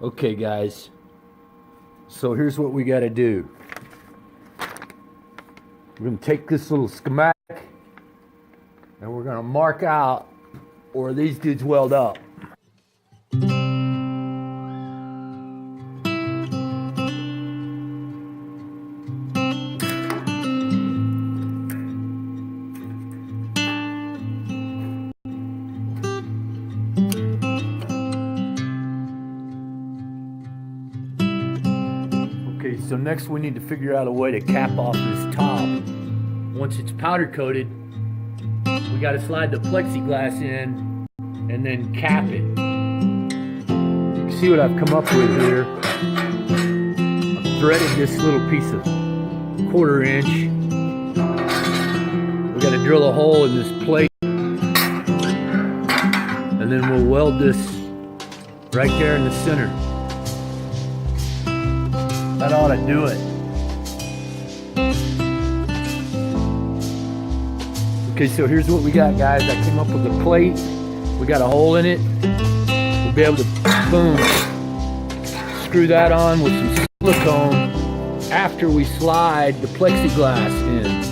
Okay guys, so here's what we got to do. We're going to take this little schematic and we're going to mark out where these dudes weld up. Okay, so next we need to figure out a way to cap off this top. Once it's powder coated, we got to slide the plexiglass in and then cap it. You can see what I've come up with here. I've threaded this little piece of 1/4 inch. We got to drill a hole in this plate, and then we'll weld this right there in the center. That ought to do it. Okay, so here's what we got, guys. I came up with a plate. We got a hole in it. We'll be able to, boom, screw that on with some silicone after we slide the plexiglass in.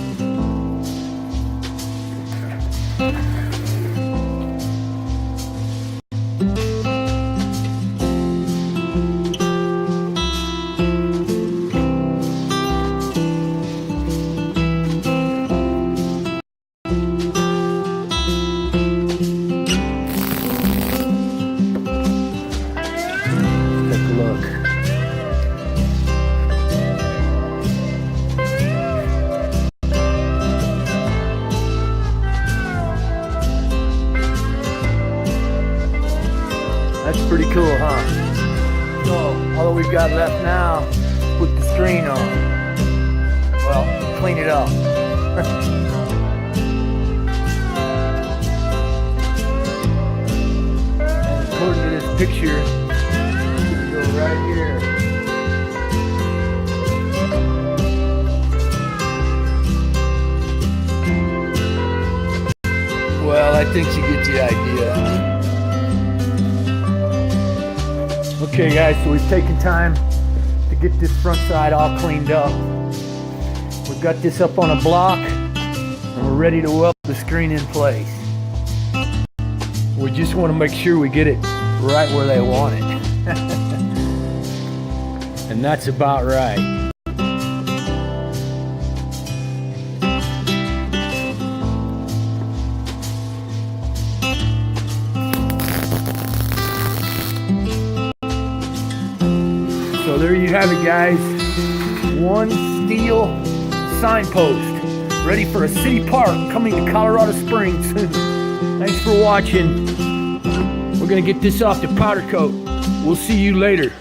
That's pretty cool, huh? So, all we've got left now is put the screen on. Well, clean it up. According to this picture, we go right here. Well, I think you get the idea. Okay guys, so we've taken time to get this front side all cleaned up. We've got this up on a block and we're ready to weld the screen in place. We just want to make sure we get it right where they want it. And that's about right. So there you have it, guys. One steel signpost ready for a city park coming to Colorado Springs soon. Thanks for watching. We're gonna get this off the powder coat. We'll see you later.